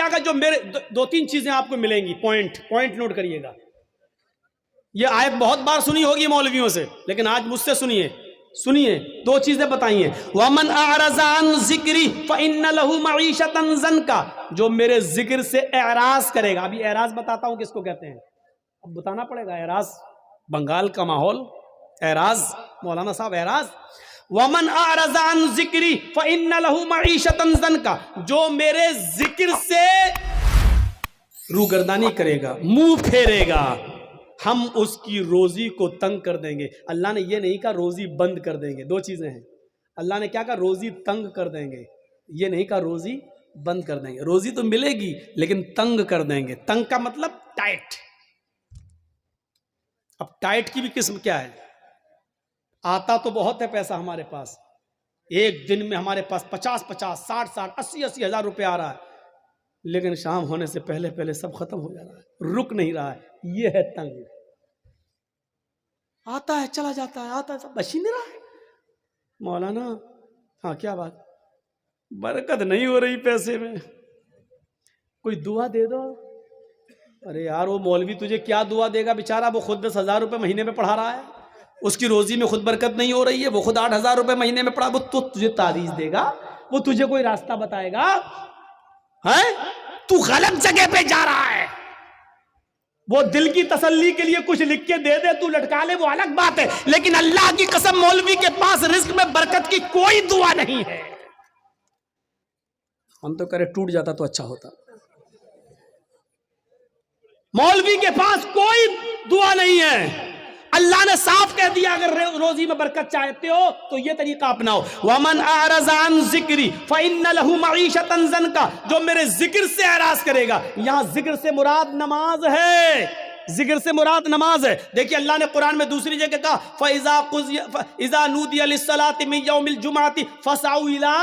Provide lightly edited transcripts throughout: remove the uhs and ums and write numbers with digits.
کیا کہا, جو میرے دو تین چیزیں آپ کو ملیں گی, پوائنٹ نوٹ کریے گا. یہ آیت بہت بار سنی ہوگی مولویوں سے, لیکن آج مجھ سے سنیے, دو چیزیں بتائی ہیں. وَمَنْ أَعْرَضَ عَنْ ذِكْرِي فَإِنَّ لَهُ مَعِيشَةً ضَنْكَ, جو میرے ذکر سے اعراض کرے گا. ابھی اعراض بتاتا ہوں کس کو کہتے ہیں, اب بتانا پڑے گا. اعراض بنگال کا ماحول, اعراض مولانا صاحب اعراض. وَمَنْ أَعْرَضَ عَنْ ذِكْرِي فَإِنَّ لَهُ مَعِيشَةً ضَنْكَ, جو میرے ذکر سے روگردانی کرے گا, منہ پھیرے گا, ہم اس کی روزی کو تنگ کر دیں گے. اللہ نے یہ نہیں کہا روزی بند کر دیں گے, دو چیزیں ہیں. اللہ نے کیا کہا, روزی تنگ کر دیں گے. یہ نہیں کہا روزی بند کر دیں گے. روزی تو ملے گی لیکن تنگ کر دیں گے. تنگ کا مطلب ٹائٹ. اب ٹائٹ کی بھی قسم کیا ہے, آتا تو بہت ہے پیسہ ہمارے پاس, ایک دن میں ہمارے پاس 50 60 80 ہزار روپے آ رہا ہے, لیکن شام ہونے سے پہلے سب ختم ہو جا رہا ہے, رک نہیں رہا ہے. یہ ہے تنگ. آتا ہے چلا جاتا ہے, آتا ہے سب بچ ہی نہیں رہا ہے. مولانا ہاں کیا بات, برکت نہیں ہو رہی پیسے میں, کوئی دعا دے دو. ارے یار وہ مولوی تجھے کیا دعا دے گا بیچارہ, وہ خود 10,000 روپے مہینے میں پڑھا رہا ہے, اس کی روزی میں خود برکت نہیں ہو رہی ہے, وہ خود 8,000 روپے مہینے میں پڑھا, وہ تو تجھے تعویذ دے گا, وہ تجھے کوئی راستہ بتائے گا. تو غلط جگہ پہ جا رہا ہے. وہ دل کی تسلی کے لیے کچھ لکھ کے دے دے, تو لٹکا لے, وہ الگ بات ہے, لیکن اللہ کی قسم مولوی کے پاس رزق میں برکت کی کوئی دعا نہیں ہے. ہم تو کرے ٹوٹ جاتا تو اچھا ہوتا. مولوی کے پاس کوئی دعا نہیں ہے. اللہ نے صاف کہہ دیا اگر روزی میں برکت چاہتے ہو تو یہ طریقہ اپناؤ. وَمَنْ أَعْرَضَ عَنْ ذِكْرِي فَإِنَّ لَهُ مَعِيشَةً ضَنْكَ, جو میرے ذکر سے اعراض کرے گا. یہاں ذکر سے مراد نماز ہے, ذکر سے مراد نماز ہے. دیکھیے اللہ نے قرآن میں دوسری جگہ کہا فَإِذَا نُودِيَ لِلصَّلَاةِ مِنْ يَوْمِ الْجُمْعَةِ فَاسْعَوْا إِلَىٰ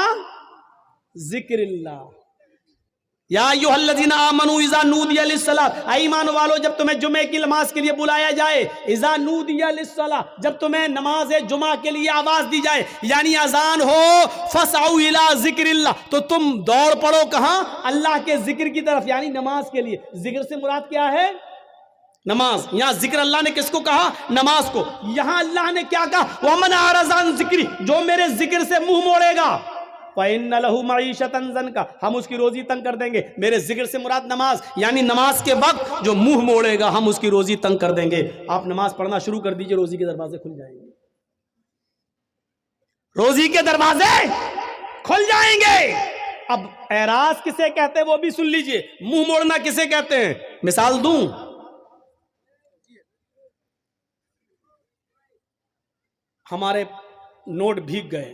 ذِكْرِ اللَّهِ یا ایھا الذین آمنوا اذا نودی للصلاۃ, اے ایمان والو جب تمہیں جمعے کی نماز کے لیے بلایا جائے, اذا نودی للصلاۃ, جب تمہیں نماز جمعہ کے لیے آواز دی جائے, یعنی اذان ہو, فاسعوا الی ذکر اللہ, تو تم دوڑ پڑو کہاں, اللہ کے ذکر کی طرف, یعنی نماز کے لیے. ذکر سے مراد کیا ہے, نماز. یہاں ذکر اللہ نے کس کو کہا, نماز کو. یہاں اللہ نے کیا کہا, وَمَنْ أَعْرَضَ عَنْ ذِكْرِي, جو میرے ذکر سے منہ موڑے گا, فَإِنَّ لَهُ مَعِيشَةً ضَنْكَ, ہم اس کی روزی تنگ کر دیں گے. میرے ذکر سے مراد نماز, یعنی نماز کے وقت جو منہ موڑے گا ہم اس کی روزی تنگ کر دیں گے. آپ نماز پڑھنا شروع کر دیجئے, روزی کے دروازے کھل جائیں گے, روزی کے دروازے کھل جائیں گے. اب اعراض کسے کہتے ہیں وہ بھی سن لیجئے, منہ موڑنا کسے کہتے ہیں, مثال دوں. ہمارے نوٹ بھیگ گئے,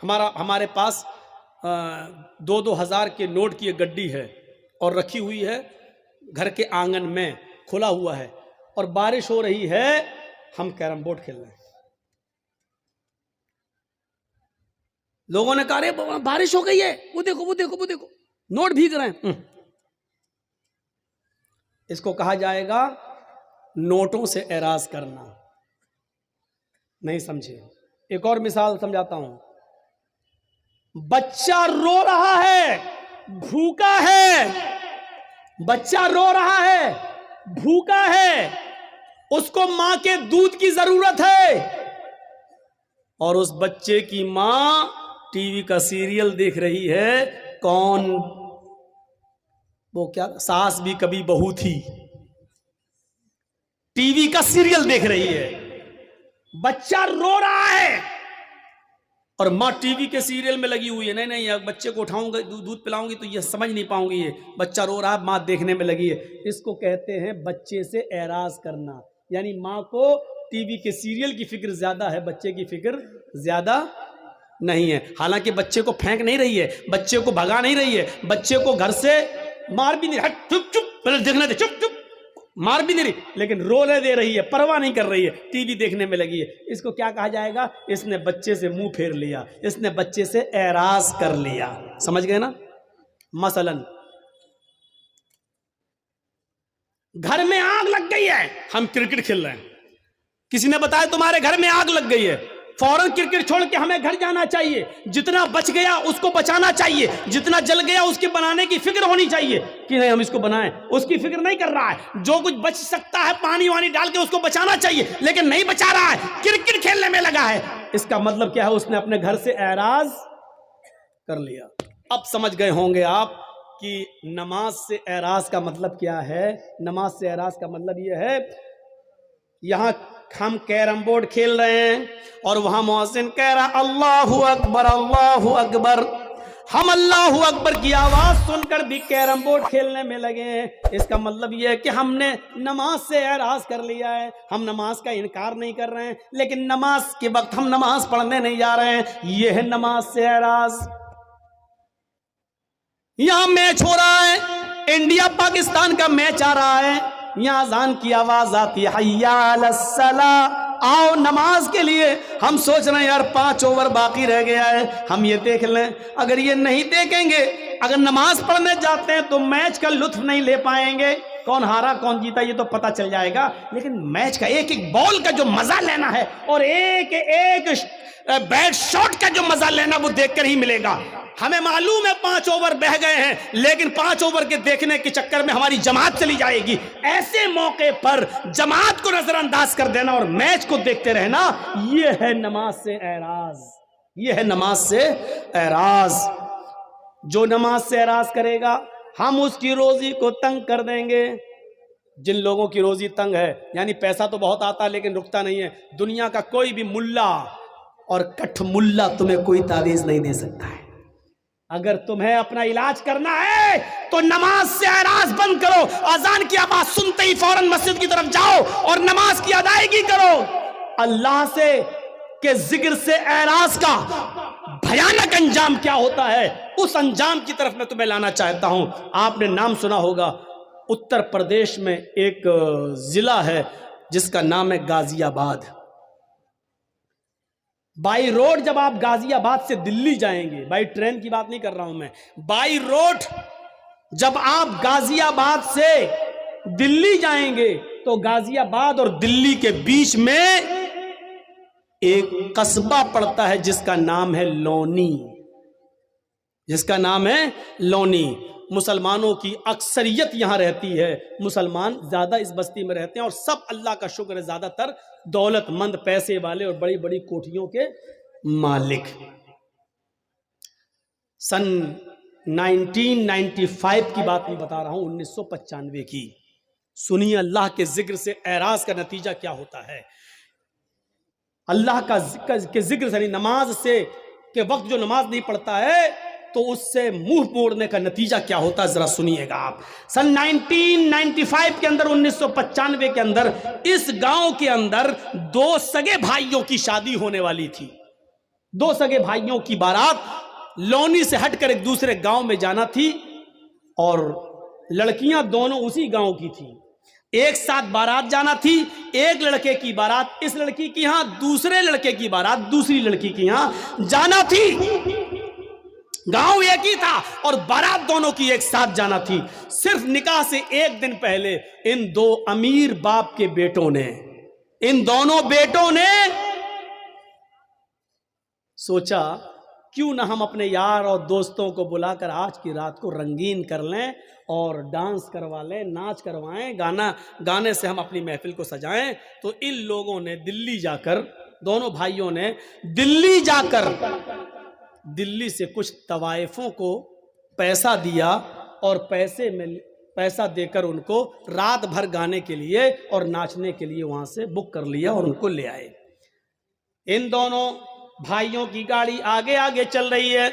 ہمارے پاس 2,000 کے نوٹ کی ایک گڈی ہے اور رکھی ہوئی ہے گھر کے آنگن میں, کھلا ہوا ہے, اور بارش ہو رہی ہے, ہم کیرم بورڈ کھیل رہے ہیں. لوگوں نے کہا رے بارش ہو گئی ہے, وہ دیکھو نوٹ بھیگ رہے ہیں. اس کو کہا جائے گا نوٹوں سے اعراض کرنا. نہیں سمجھے. ایک اور مثال سمجھاتا ہوں. بچہ رو رہا ہے, بھوکا ہے, بچہ رو رہا ہے, بھوکا ہے, اس کو ماں کے دودھ کی ضرورت ہے, اور اس بچے کی ماں ٹی وی کا سیریل دیکھ رہی ہے. کون, وہ کیا, ساس بھی کبھی بہو تھی, ٹی وی کا سیریل دیکھ رہی ہے. بچہ رو رہا ہے اور ماں ٹی وی کے سیریل میں لگی ہوئی ہے. نہیں بچے کو اٹھاؤں گا, دودھ پلاؤں گی تو یہ سمجھ نہیں پاؤں گی, یہ بچہ رو رہا ہے, ماں دیکھنے میں لگی ہے. اس کو کہتے ہیں بچے سے اعراض کرنا, یعنی ماں کو ٹی وی کے سیریل کی فکر زیادہ ہے, بچے کی فکر زیادہ نہیں ہے. حالانکہ بچے کو پھینک نہیں رہی ہے, بچے کو بھگا نہیں رہی ہے, بچے کو گھر سے مار بھی نہیں, ہٹ چپ پہلے دیکھنے دے, چپ مار بھی نہیں رہی, لیکن رونے دے رہی ہے, پرواہ نہیں کر رہی ہے, ٹی وی دیکھنے میں لگی ہے. اس کو کیا کہا جائے گا, اس نے بچے سے منہ پھیر لیا, اس نے بچے سے اعراض کر لیا. سمجھ گئے نا. مثلا گھر میں آگ لگ گئی ہے, ہم کرکٹ کھیل رہے ہیں, کسی نے بتایا تمہارے گھر میں آگ لگ گئی ہے, فوراً کرکٹ چھوڑ کے ہمیں گھر جانا چاہیے، جتنا بچ گیا اس کو بچانا چاہیے، جتنا جل گیا اس کے بنانے کی فکر ہونی چاہیے کہ نہیں ہم اس کو بنائیں، اس کی فکر نہیں کر رہا ہے۔ جو کچھ بچ سکتا ہے پانی وانی ڈال کے اس کو بچانا چاہیے، لیکن نہیں بچا رہا ہے، کرکٹ کھیلنے میں لگا ہے۔ اس کا مطلب کیا ہے؟ اس نے اپنے گھر سے اعراض کر لیا۔ اب سمجھ گئے ہوں گے آپ کہ نماز سے اعراض کا مطلب کیا ہے۔ نماز سے اعراض کا مطلب یہ ہے، یہاں ہم کیرم بورڈ کھیل رہے ہیں اور وہاں مؤذن کہہ رہا اللہ اکبر اللہ اکبر، ہم اللہ اکبر کی آواز سن کر بھی کیرم بورڈ کھیلنے میں لگے ہیں۔ اس کا مطلب یہ ہے کہ ہم نے نماز سے اعراض کر لیا ہے۔ ہم نماز کا انکار نہیں کر رہے ہیں، لیکن نماز کے وقت ہم نماز پڑھنے نہیں جا رہے ہیں، یہ ہے نماز سے اعراض۔ یہاں میچ ہو رہا ہے، انڈیا پاکستان کا میچ آ رہا ہے، یہاں اذان کی آواز آتی ہے حی علی الصلاۃ، آؤ نماز کے لیے۔ ہم سوچ رہے ہیں یار 5 اوور باقی رہ گیا ہے، ہم یہ دیکھ لیں۔ اگر یہ نہیں دیکھیں گے، اگر نماز پڑھنے جاتے ہیں تو میچ کا لطف نہیں لے پائیں گے۔ کون ہارا کون جیتا یہ تو پتہ چل جائے گا، لیکن میچ کا ایک ایک بال کا جو مزہ لینا ہے اور ایک ایک بیٹ شاٹ کا جو مزہ لینا وہ دیکھ کر ہی ملے گا۔ ہمیں معلوم ہے 5 اوور بہ گئے ہیں، لیکن 5 اوور کے دیکھنے کے چکر میں ہماری جماعت چلی جائے گی۔ ایسے موقع پر جماعت کو نظر انداز کر دینا اور میچ کو دیکھتے رہنا، یہ ہے نماز سے اعراض، یہ ہے نماز سے اعراض۔ جو نماز سے اعراض کرے گا ہم اس کی روزی کو تنگ کر دیں گے۔ جن لوگوں کی روزی تنگ ہے، یعنی پیسہ تو بہت آتا ہے لیکن رکتا نہیں ہے، دنیا کا کوئی بھی ملا اور کٹھ ملا تمہیں کوئی تعویذ نہیں دے سکتا ہے۔ اگر تمہیں اپنا علاج کرنا ہے تو نماز سے اعراض بند کرو، اذان کی آواز سنتے ہی فوراً مسجد کی طرف جاؤ اور نماز کی ادائیگی کرو۔ اللہ سے کے ذکر سے اعراض کا بھیانک انجام کیا ہوتا ہے، اس انجام کی طرف میں تمہیں لانا چاہتا ہوں۔ آپ نے نام سنا ہوگا، اتر پردیش میں ایک ضلع ہے جس کا نام ہے غازی آباد۔ بائی روڈ جب آپ غازی آباد سے دلی جائیں گے، بائی ٹرین کی بات نہیں کر رہا ہوں میں، بائی روڈ جب آپ غازی آباد سے دلی جائیں گے تو غازی آباد اور دلی کے بیچ میں ایک قصبہ پڑتا ہے جس کا نام ہے لونی، جس کا نام ہے لونی۔ مسلمانوں کی اکثریت یہاں رہتی ہے، مسلمان زیادہ اس بستی میں رہتے ہیں اور سب اللہ کا شکر ہے زیادہ تر دولت مند، پیسے والے اور بڑی بڑی کوٹھیوں کے مالک۔ سن 1995 کی بات میں بتا رہا ہوں، 1995 کی۔ سنیے اللہ کے ذکر سے اعراض کا نتیجہ کیا ہوتا ہے۔ اللہ کا ذکر سے نماز سے کے وقت جو نماز نہیں پڑھتا ہے تو اس سے منہ موڑنے کا نتیجہ کیا ہوتا ہے، ذرا سنیے گا آپ۔ سن 1995 کے اندر، 1995 کے اندر اس گاؤں کے اندر 2 سگے بھائیوں کی شادی ہونے والی تھی۔ 2 سگے بھائیوں کی بارات لونی سے ہٹ کر ایک دوسرے گاؤں میں جانا تھی اور لڑکیاں دونوں اسی گاؤں کی تھی۔ ایک ساتھ بارات جانا تھی، ایک لڑکے کی بارات اس لڑکی کی ہاں، دوسرے لڑکے کی بارات دوسری لڑکی کی ہاں جانا تھی۔ گاؤں ایک ہی تھا اور بارات دونوں کی ایک ساتھ جانا تھی۔ صرف نکاح سے 1 دن پہلے ان 2 امیر باپ کے بیٹوں نے، ان دونوں بیٹوں نے سوچا کیوں نہ ہم اپنے یار اور دوستوں کو بلا کر آج کی رات کو رنگین کر لیں اور ڈانس کروا لیں، ناچ کروائیں، گانے سے ہم اپنی محفل کو سجائیں۔ تو ان لوگوں نے دلی جا کر، دونوں بھائیوں نے دلی جا کر دلی سے کچھ طوائفوں کو پیسہ دیا اور پیسہ دے کر ان کو رات بھر گانے کے لیے اور ناچنے کے لیے وہاں سے بک کر لیا اور ان کو لے آئے۔ ان دونوں بھائیوں کی گاڑی آگے آگے چل رہی ہے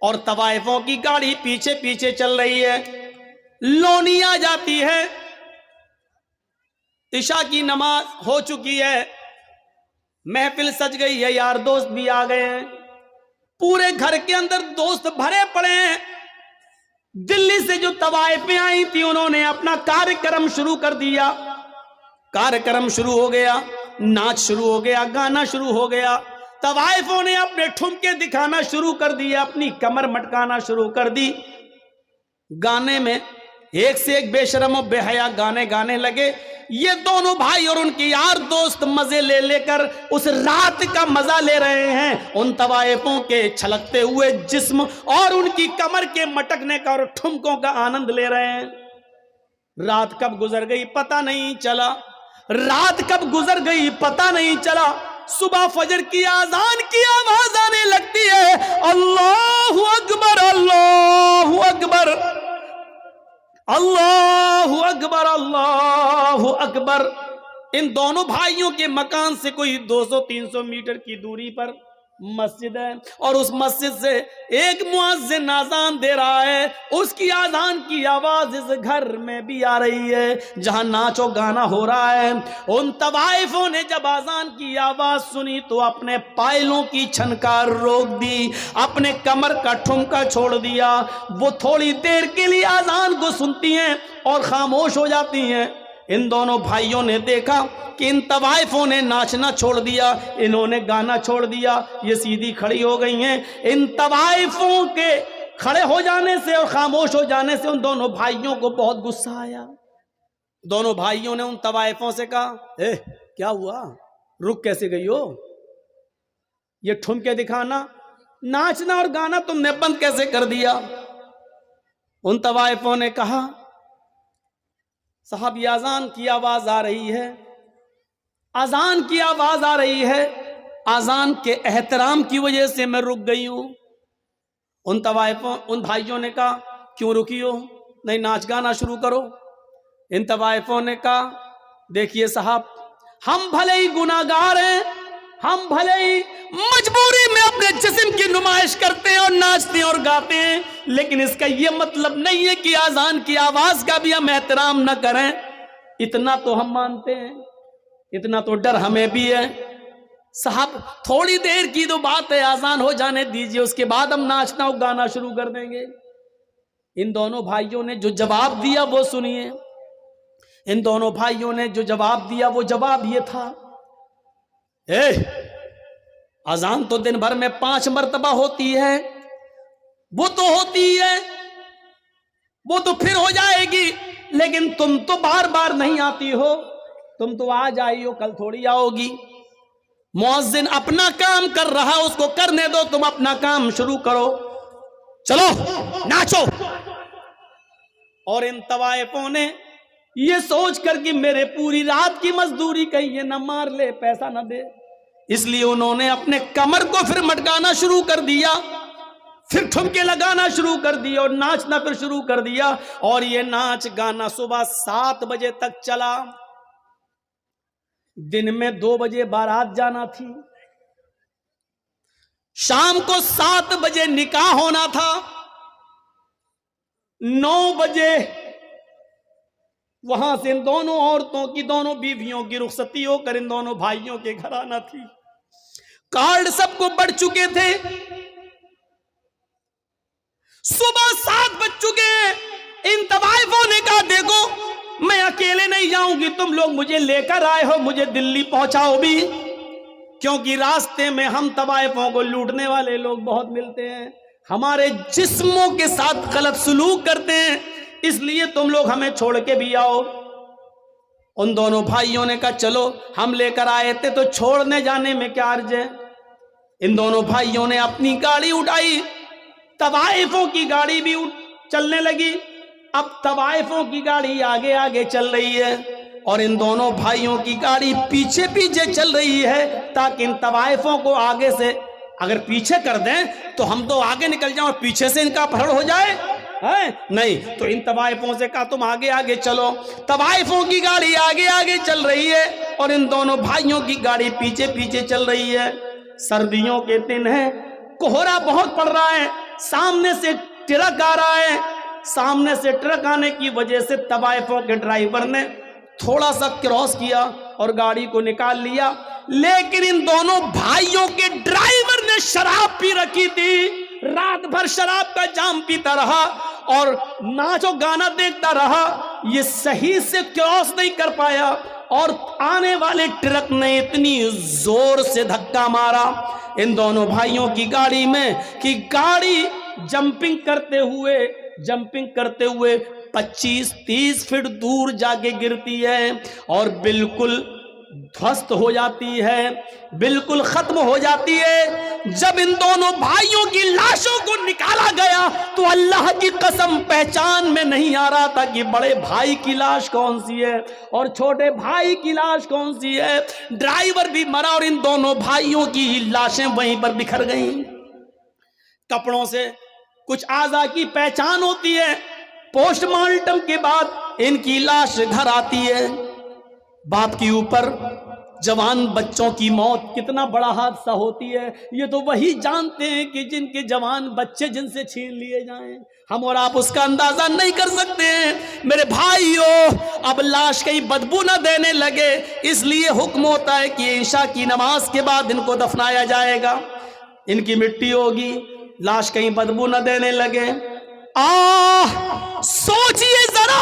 اور طوائفوں کی گاڑی پیچھے پیچھے چل رہی ہے۔ لونی آ جاتی ہے، عشاء کی نماز ہو چکی ہے، محفل سج گئی ہے، یار دوست بھی آ گئے ہیں، پورے گھر کے اندر دوست بھرے پڑے ہیں۔ دلی سے جو طوائفیں آئی تھی انہوں نے اپنا کارکرم شروع کر دیا۔ کارکرم شروع ہو گیا، ناچ شروع ہو گیا، گانا شروع ہو گیا۔ طوائفوں نے اپنے ٹھمکے دکھانا شروع کر دیا، اپنی کمر مٹکانا شروع کر دی۔ گانے میں ایک سے ایک بے شرم و بے حیا گانے گانے لگے۔ یہ دونوں بھائی اور ان کے یار دوست مزے لے لے کر اس رات کا مزہ لے رہے ہیں، ان طوائفوں کے چھلکتے ہوئے جسم اور ان کی کمر کے مٹکنے کا اور ٹھمکوں کا آنند لے رہے ہیں۔ رات کب گزر گئی پتہ نہیں چلا، رات کب گزر گئی پتہ نہیں چلا۔ صبح فجر کی اذان کی آواز آنے لگتی ہے، اللہ اکبر اللہ اکبر اللہ اکبر اللہ اکبر۔ ان دونوں بھائیوں کے مکان سے کوئی 200-300 میٹر کی دوری پر مسجد ہے، اور اس مسجد سے ایک مؤذن اذان دے رہا ہے، اس کی اذان کی آواز اس گھر میں بھی آ رہی ہے جہاں ناچ و گانا ہو رہا ہے۔ ان طوائفوں نے جب اذان کی آواز سنی تو اپنے پائلوں کی چھنکار روک دی، اپنے کمر کا ٹھمکا چھوڑ دیا۔ وہ تھوڑی دیر کے لیے اذان کو سنتی ہیں اور خاموش ہو جاتی ہیں۔ ان دونوں بھائیوں نے دیکھا کہ ان طوائفوں نے ناچنا چھوڑ دیا، انہوں نے گانا چھوڑ دیا، یہ سیدھی کھڑی ہو گئی ہیں۔ ان طوائفوں کے کھڑے ہو جانے سے اور خاموش ہو جانے سے ان دونوں بھائیوں کو بہت غصہ آیا۔ دونوں بھائیوں نے ان طوائفوں سے کہا، کیا ہوا، رک کیسے گئی ہو؟ یہ ٹھمکے دکھانا، ناچنا اور گانا تم نے بند کیسے کر دیا؟ ان طوائفوں نے کہا، صاحب یہ اذان کی آواز آ رہی ہے، اذان کی آواز آ رہی ہے، اذان کے احترام کی وجہ سے میں رک گئی ہوں۔ ان بھائیوں نے کہا، کیوں رکی ہو؟ نہیں ناچ گانا شروع کرو۔ ان طوائفوں نے کہا، دیکھیے صاحب، ہم بھلے ہی گناہگار ہیں، ہم بھلے ہی مجبوری میں اپنے جسم کی نمائش کرتے ہیں اور ناچتے ہیں اور گاتے ہیں، لیکن اس کا یہ مطلب نہیں ہے کہ اذان کی آواز کا بھی ہم احترام نہ کریں۔ اتنا تو ہم مانتے ہیں، اتنا تو ڈر ہمیں بھی ہے۔ صاحب تھوڑی دیر کی تو بات ہے، اذان ہو جانے دیجئے، اس کے بعد ہم ناچنا اور گانا شروع کر دیں گے۔ ان دونوں بھائیوں نے جو جواب دیا وہ سنیے۔ ان دونوں بھائیوں نے جو جواب دیا وہ جواب یہ تھا، اذان تو دن بھر میں 5 مرتبہ ہوتی ہے، وہ تو ہوتی ہے، وہ تو پھر ہو جائے گی، لیکن تم تو بار بار نہیں آتی ہو، تم تو آج آئی ہو کل تھوڑی آؤ گی۔ مؤذن اپنا کام کر رہا، اس کو کرنے دو، تم اپنا کام شروع کرو، چلو ناچو۔ اور ان طوائفوں نے یہ سوچ کر کہ میرے پوری رات کی مزدوری کہیں یہ نہ مار لے، پیسہ نہ دے، اس لیے انہوں نے اپنے کمر کو پھر مٹکانا شروع کر دیا، پھر ٹھمکے لگانا شروع کر دیا اور ناچنا پھر شروع کر دیا۔ اور یہ ناچ گانا صبح 7 بجے تک چلا۔ دن میں 2 بجے بارات جانا تھی، شام کو 7 بجے نکاح ہونا تھا، 9 بجے وہاں سے ان دونوں عورتوں کی، دونوں بیویوں کی رخصتی ہو کر ان دونوں بھائیوں کے گھر آنا تھی۔ کارڈ سب کو بڑھ چکے تھے، صبح 7 بج چکے ہیں۔ ان طوائفوں نے کہا، دیکھو میں اکیلے نہیں جاؤں گی، تم لوگ مجھے لے کر آئے ہو، مجھے دلی پہنچاؤ بھی، کیونکہ راستے میں ہم طوائفوں کو لوٹنے والے لوگ بہت ملتے ہیں، ہمارے جسموں کے ساتھ غلط سلوک کرتے ہیں، اس لیے تم لوگ ہمیں چھوڑ کے بھی آؤ۔ ان دونوں بھائیوں نے کہا، چلو ہم لے کر آئے تھے تو چھوڑنے جانے میں کیا عرض ہے۔ ان دونوں بھائیوں نے اپنی گاڑی اٹھائی، طوائفوں کی گاڑی بھی چلنے لگی۔ اب طوائفوں کی گاڑی آگے آگے چل رہی ہے اور ان دونوں بھائیوں کی گاڑی پیچھے پیچھے چل رہی ہے، تاکہ ان طوائفوں کو آگے سے اگر پیچھے کر دیں تو ہم تو آگے نکل جائیں اور پیچھے سے ان کا اپہرن ہو جائے، نہیں۔ تو ان طوائفوں سے کہا، تم آگے آگے چلو۔ طوائفوں کی گاڑی آگے آگے چل رہی ہے اور ان دونوں بھائیوں کی گاڑی پیچھے پیچھے چل رہی ہے۔ سردیوں کے دن ہیں، کوہرا بہت پڑ رہا ہے، سامنے سے ٹرک آ رہا ہے، سامنے سے ٹرک آنے کی وجہ سے طوائفوں کے ڈرائیور نے تھوڑا سا کراس کیا اور گاڑی کو نکال لیا، لیکن ان دونوں بھائیوں کے ڈرائیور نے شراب پی رکھی تھی، رات بھر شراب کا جام پیتا رہا اور ناچ و گانا دیکھتا رہا، یہ صحیح سے کراس نہیں کر پایا اور آنے والے ٹرک نے اتنی زور سے دھکا مارا ان دونوں بھائیوں کی گاڑی میں کہ گاڑی جمپنگ کرتے ہوئے 25-30 فٹ دور جا کے گرتی ہے اور بالکل دھوست ہو جاتی ہے، بالکل ختم ہو جاتی ہے۔ جب ان دونوں بھائیوں کی لاشوں کو نکالا گیا تو اللہ کی قسم پہچان میں نہیں آ رہا تھا کہ بڑے بھائی کی لاش کون سی ہے اور چھوٹے بھائی کی لاش کون سی ہے۔ ڈرائیور بھی مرا اور ان دونوں بھائیوں کی لاشیں وہیں پر بکھر گئیں۔ کپڑوں سے کچھ اعضاء کی پہچان ہوتی ہے، پوسٹ مارٹم کے بعد ان کی لاش گھر آتی ہے۔ باپ کے اوپر جوان بچوں کی موت کتنا بڑا حادثہ ہوتی ہے، یہ تو وہی جانتے ہیں کہ جن کے جوان بچے جن سے چھین لیے جائیں، ہم اور آپ اس کا اندازہ نہیں کر سکتے ہیں۔ میرے بھائیو، اب لاش کہیں بدبو نہ دینے لگے، اس لیے حکم ہوتا ہے کہ عشاء کی نماز کے بعد ان کو دفنایا جائے گا، ان کی مٹی ہوگی، لاش کہیں بدبو نہ دینے لگے۔ سوچئے ذرا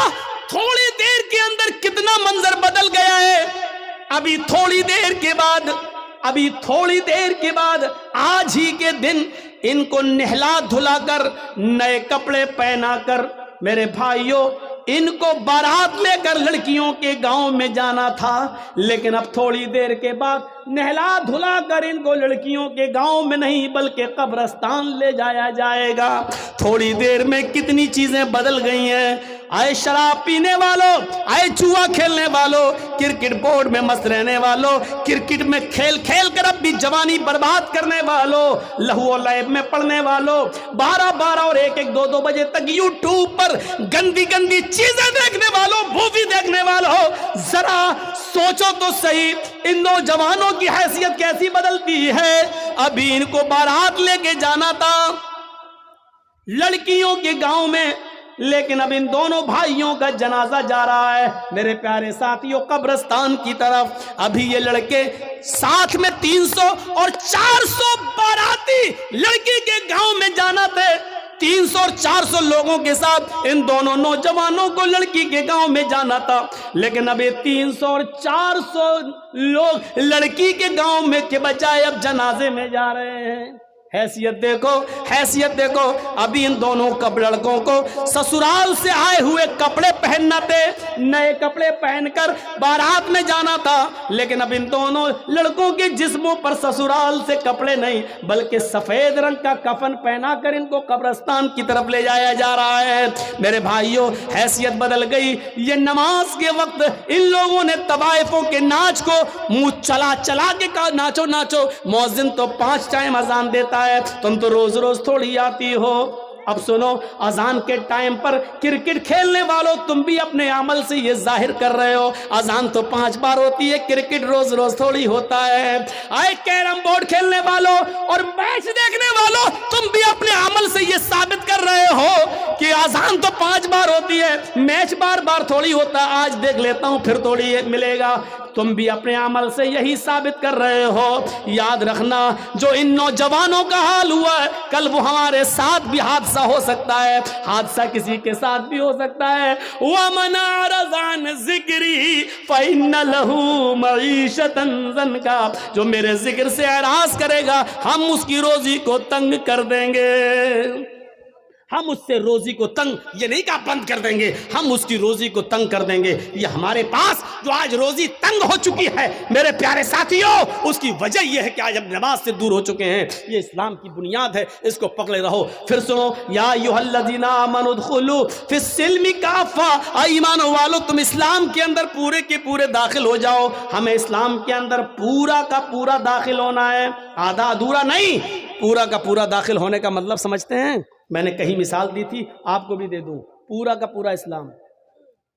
تھوڑی دیر کے اندر کتنا منظر بدل گیا ہے۔ ابھی تھوڑی دیر کے بعد آج ہی کے دن ان کو نہلا دھلا کر نئے کپڑے پہنا کر میرے بھائیوں ان کو بارات لے کر لڑکیوں کے گاؤں میں جانا تھا، لیکن اب تھوڑی دیر کے بعد نہلا دھلا کر ان کو لڑکیوں کے گاؤں میں نہیں بلکہ قبرستان لے جایا جائے گا۔ تھوڑی دیر میں کتنی چیزیں بدل گئی ہیں۔ آئے شراب پینے والوں، آئے جوا کھیلنے والوں، کرکٹ بورڈ میں مست رہنے والوں، کرکٹ میں کھیل کھیل کر اب بھی جوانی برباد کرنے والوں، لہو و لعب میں پڑنے والوں، 12 اور 1 بجے تک یوٹیوب پر گندی گندی چیزیں دیکھنے والوں، مووی دیکھنے والوں، ذرا سوچو تو صحیح ان نوجوانوں کی حیثیت کیسی بدلتی ہے۔ ابھی ان کو بارات لے کے جانا تھا لڑکیوں کے گاؤں میں، لیکن اب ان دونوں بھائیوں کا جنازہ جا رہا ہے۔ میرے پیارے ساتھیوں، قبرستان کی طرف ابھی یہ لڑکے ساتھ میں 300 اور 400 باراتی لڑکی کے گاؤں میں جانا تھے۔ 300 اور 400 لوگوں کے ساتھ ان دونوں نوجوانوں کو لڑکی کے گاؤں میں جانا تھا، لیکن اب یہ 300 اور 400 لوگ لڑکی کے گاؤں میں کے بجائے اب جنازے میں جا رہے ہیں۔ حیثیت دیکھو، ابھی ان دونوں لڑکوں کو سسرال سے آئے ہوئے کپڑے پہننا تھے، نئے کپڑے پہن کر بارات میں جانا تھا، لیکن اب ان دونوں لڑکوں کے جسموں پر سسرال سے کپڑے نہیں بلکہ سفید رنگ کا کفن پہنا کر ان کو قبرستان کی طرف لے جایا جا رہا ہے۔ میرے بھائیوں، حیثیت بدل گئی۔ یہ نماز کے وقت ان لوگوں نے طوائفوں کے ناچ کو منہ چلا کے کہا ناچو ناچو، مؤذن تو 5 ٹائم اذان دیتا ہے، تم تو روز روز تھوڑی آتی ہو۔ اب سنو، اذان کے ٹائم پر کرکٹ کھیلنے والوں تم بھی اپنے عمل سے یہ ظاہر کر رہے ہو، اذان تو 5 بار ہوتی ہے، کرکٹ روز روز تھوڑی ہوتا ہے۔ آئے کیرم بورڈ کھیلنے والوں اور میچ دیکھنے والوں، تم بھی اپنے عمل سے یہ ثابت کر رہے ہو کہ اذان تو 5 بار ہوتی ہے، میچ بار بار تھوڑی ہوتا ہے، آج دیکھ لیتا ہوں پھر تھوڑی ملے گا۔ تم بھی اپنے عمل سے یہی ثابت کر رہے ہو۔ یاد رکھنا، جو ان نوجوانوں کا حال ہوا ہے، کل وہ ہمارے ساتھ بھی حادثہ ہو سکتا ہے، حادثہ کسی کے ساتھ بھی ہو سکتا ہے۔ وَمَنْ أَعْرَضَ عَنْ ذِكْرِي فَإِنَّ لَهُ مَعِيشَةً ضَنْكًا، جو میرے ذکر سے اعراض کرے گا ہم اس کی روزی کو تنگ کر دیں گے۔ ہم اس سے روزی کو تنگ، یہ نہیں کہا بند کر دیں گے، ہم اس کی روزی کو تنگ کر دیں گے۔ یہ ہمارے پاس جو آج روزی تنگ ہو چکی ہے میرے پیارے ساتھیوں، اس کی وجہ یہ ہے کہ آج ہم نماز سے دور ہو چکے ہیں۔ یہ اسلام کی بنیاد ہے، اس کو پکڑے رہو۔ پھر سنو، یا ایھا الذین آمنوا ادخلوا فی السلم کافہ، اے ایمان والو تم اسلام کے اندر پورے کے پورے داخل ہو جاؤ۔ ہمیں اسلام کے اندر پورا کا پورا داخل ہونا ہے، آدھا ادھورا نہیں۔ پورا کا پورا داخل ہونے کا مطلب سمجھتے ہیں؟ میں نے کہیں مثال دی تھی، آپ کو بھی دے دوں۔ پورا کا پورا اسلام،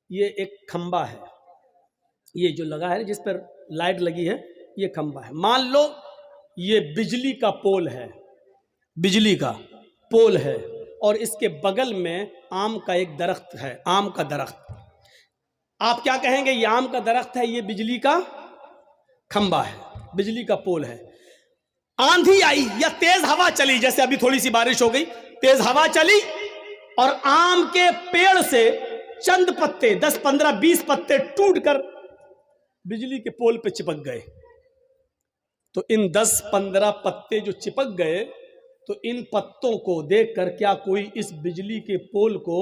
یہ ایک کھمبا ہے، یہ جو لگا ہے جس پر لائٹ لگی ہے، یہ کھمبا ہے۔ مان لو یہ بجلی کا پول ہے، بجلی کا پول ہے، اور اس کے بغل میں آم کا ایک درخت ہے، آم کا درخت۔ آپ کیا کہیں گے؟ یہ آم کا درخت ہے، یہ بجلی کا کھمبا ہے، بجلی کا پول ہے۔ آندھی آئی یا تیز ہوا چلی، جیسے ابھی تھوڑی سی بارش ہو گئی، تیز ہوا چلی اور آم کے پیڑ سے چند پتے، 10 15 20 پتے ٹوٹ کر بجلی کے پول پہ چپک گئے۔ تو ان 10 15 پتے جو چپک گئے، تو ان پتوں کو دیکھ کر کیا کوئی اس بجلی کے پول کو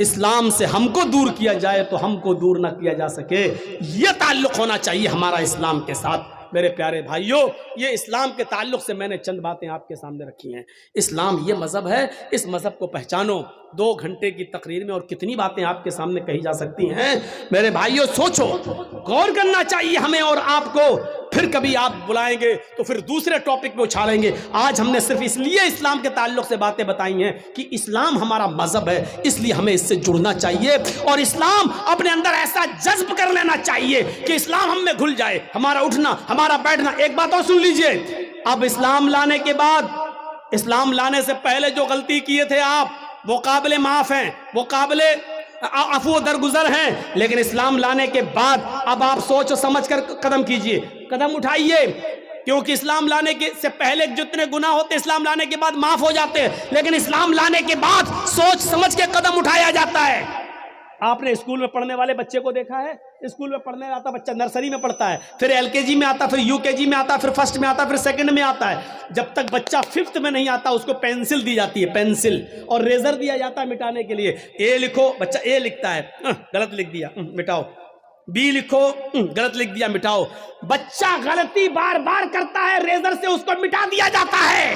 اسلام سے ہم کو دور کیا جائے تو ہم کو دور نہ کیا جا سکے، یہ تعلق ہونا چاہیے ہمارا اسلام کے ساتھ۔ میرے پیارے بھائیوں، یہ اسلام کے تعلق سے میں نے چند باتیں آپ کے سامنے رکھی ہیں۔ اسلام یہ مذہب ہے، اس مذہب کو پہچانو۔ 2 گھنٹے کی تقریر میں اور کتنی باتیں آپ کے سامنے کہی جا سکتی ہیں۔ میرے بھائیوں سوچو، غور کرنا چاہیے ہمیں اور آپ کو۔ پھر کبھی آپ بلائیں گے تو پھر دوسرے ٹاپک پہ اچھالیں گے۔ آج ہم نے صرف اس لیے اسلام کے تعلق سے باتیں بتائی ہیں کہ اسلام ہمارا مذہب ہے، اس لیے ہمیں اس سے جڑنا چاہیے، اور اسلام اپنے اندر ایسا جذب کر لینا چاہیے کہ اسلام ہم میں گھل جائے، ہمارا اٹھنا، ہمارا بیٹھنا۔ ایک بات اور سن لیجئے، اب اسلام لانے کے بعد، اسلام لانے سے پہلے جو غلطی کیے تھے آپ، وہ قابل معاف ہیں، وہ قابل عفو درگزر ہیں، لیکن اسلام لانے کے بعد اب آپ سوچ و سمجھ کر قدم کیجئے، قدم اٹھائیے، کیونکہ اسلام لانے کے سے پہلے جتنے گناہ ہوتے اسلام لانے کے بعد معاف ہو جاتے ہیں، لیکن اسلام لانے کے بعد سوچ سمجھ کے قدم اٹھایا جاتا ہے۔ آپ نے اسکول میں پڑھنے والے بچے کو دیکھا ہے؟ اسکول میں پڑھنے آتا بچہ نرسری میں پڑھتا ہے، پھر LKG میں آتا، پھر UKG میں آتا، پھر فرسٹ میں آتا، پھر سیکنڈ میں آتا ہے۔ جب تک بچہ 5th میں نہیں آتا اس کو پینسل دی جاتی ہے، پینسل، اور ریزر دیا جاتا ہے مٹانے کے لیے۔ A لکھو، بچہ A لکھتا ہے، غلط لکھ دیا، مٹاؤ۔ B لکھو، غلط لکھ دیا، مٹاؤ۔ بچہ غلطی بار بار کرتا ہے، ریزر سے اس کو مٹا دیا جاتا ہے۔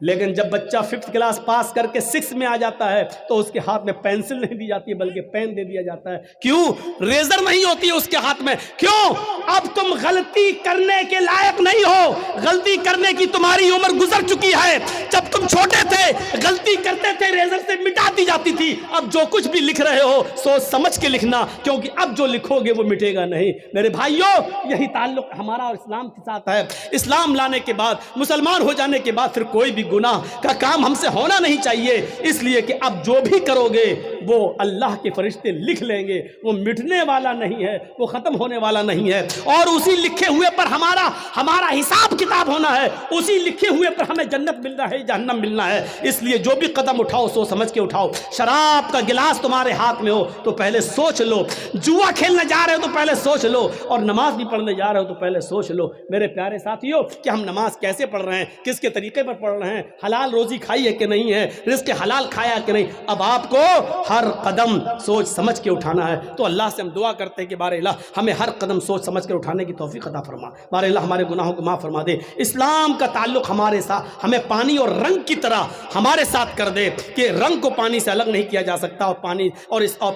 لیکن جب بچہ 5th کلاس پاس کر کے 6 میں آ جاتا ہے تو اس کے ہاتھ میں پینسل نہیں دی جاتی ہے بلکہ پین دے دیا جاتا ہے۔ کیوں؟ ریزر نہیں ہوتی ہے اس کے ہاتھ میں۔ کیوں؟ اب تم غلطی کرنے کے لائق نہیں ہو، غلطی کرنے کی تمہاری عمر گزر چکی ہے۔ جب تم چھوٹے تھے غلطی کرتے تھے، ریزر سے مٹا دی جاتی تھی۔ اب جو کچھ بھی لکھ رہے ہو سوچ سمجھ کے لکھنا، کیونکہ اب جو لکھو گے وہ مٹے گا نہیں۔ میرے بھائیوں، یہی تعلق ہمارا اور اسلام کے ساتھ ہے۔ اسلام لانے کے بعد، مسلمان ہو جانے کے بعد پھر کوئی بھی گناہ کا کام ہم سے ہونا نہیں چاہیے، اس لیے کہ اب جو بھی کرو گے وہ اللہ کے فرشتے لکھ لیں گے، وہ مٹنے والا نہیں ہے، وہ ختم ہونے والا نہیں ہے، اور اسی لکھے ہوئے پر ہمارا حساب کتاب ہونا ہے، اسی لکھے ہوئے پر ہمیں جنت ملنا ہے، جہنم ملنا ہے۔ اس لیے جو بھی قدم اٹھاؤ سوچ سمجھ کے اٹھاؤ۔ شراب کا گلاس تمہارے ہاتھ میں ہو تو پہلے سوچ لو، جوا کھیلنے جا رہے ہو تو پہلے سوچ لو، اور نماز بھی پڑھنے جا رہے ہو تو پہلے سوچ لو۔ میرے پیارے ساتھیوں، کہ ہم نماز کیسے پڑھ رہے ہیں، کس کے طریقے پر پڑھ رہے ہیں، حلال روزی کھائی ہے کہ نہیں ہے، رزق حلال کھایا کہ نہیں۔ اب آپ کو ہر قدم سوچ سمجھ کے اٹھانا ہے۔ تو اللہ سے ہم دعا کرتے ہیں کہ بارے اللہ ہمیں ہر قدم سوچ سمجھ کر اٹھانے کی توفیق عطا فرما، بارے اللہ ہمارے گناہوں کو معاف فرما دے۔ اسلام کا تعلق ہمارے ساتھ، ہمیں پانی اور رنگ کی طرح ہمارے ساتھ کر دے کہ رنگ کو پانی سے الگ نہیں کیا جا سکتا، اور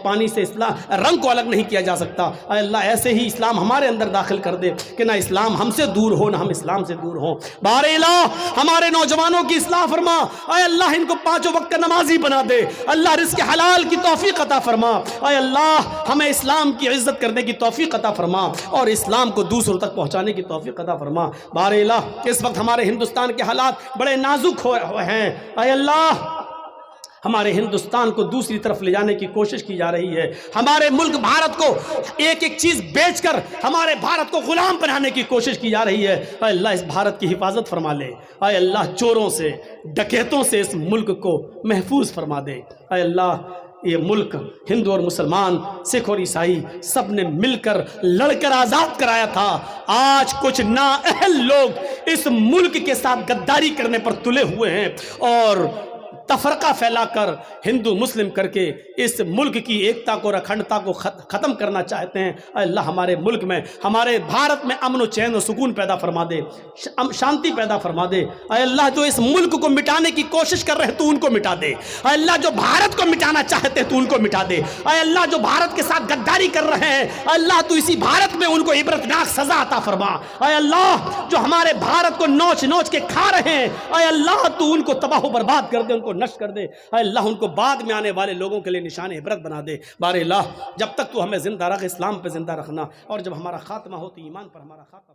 پانی سے اسلام رنگ کو الگ نہیں کیا جا سکتا۔ اے اللہ ایسے ہی اسلام ہمارے اندر داخل کر دے کہ نہ اسلام ہم سے دور ہو، نہ ہم اسلام سے دور ہوں۔ بارے اللہ ہمارے نوجوانوں کی اصلاح فرما، اے اللہ ان کو 5 وقت کا نمازی بنا دے، اللہ رزق حلال کی توفیق عطا فرما، اے اللہ ہمیں اسلام کی عزت کرنے کی توفیق عطا فرما اور اسلام کو دوسروں تک پہنچانے کی توفیق عطا فرما۔ بارے اللہ اس وقت ہمارے ہندوستان کے حالات بڑے نازک ہوئے ہیں، اے اللہ ہمارے ہندوستان کو دوسری طرف لے جانے کی کوشش کی جا رہی ہے، ہمارے ملک بھارت کو ایک ایک چیز بیچ کر ہمارے بھارت کو غلام بنانے کی کوشش کی جا رہی ہے۔ اے اللہ اس بھارت کی حفاظت فرما لے، اے اللہ چوروں سے ڈکیتوں سے اس ملک کو محفوظ فرما دے۔ اے اللہ یہ ملک ہندو اور مسلمان، سکھ اور عیسائی سب نے مل کر لڑ کر آزاد کرایا تھا۔ آج کچھ نااہل لوگ اس ملک کے ساتھ غداری کرنے پر تلے ہوئے ہیں اور تفرقہ پھیلا کر ہندو مسلم کر کے اس ملک کی ایکتا کو اور اکھنڈتا کو ختم کرنا چاہتے ہیں۔ اے اللہ ہمارے ملک میں، ہمارے بھارت میں امن و چین و سکون پیدا فرما دے، شانتی پیدا فرما دے۔ اے اللہ جو اس ملک کو مٹانے کی کوشش کر رہے ہیں تو ان کو مٹا دے، اے اللہ جو بھارت کو مٹانا چاہتے ہیں تو ان کو مٹا دے، اے اللہ جو بھارت کے ساتھ غداری کر رہے ہیں اے اللہ تو اسی بھارت میں ان کو عبرتناک سزا عطا فرما۔ اے اللہ جو ہمارے بھارت کو نوچ نوچ کے کھا رہے ہیں اے اللہ تو ان کو تباہ و برباد کر دے، ان کو نشٹ کر دے، اے اللہ ان کو بعد میں آنے والے لوگوں کے لیے نشان عبرت بنا دے۔ بارے اللہ جب تک تو ہمیں زندہ رکھ، اسلام پہ زندہ رکھنا، اور جب ہمارا خاتمہ ہو تو ایمان پر ہمارا خاتمہ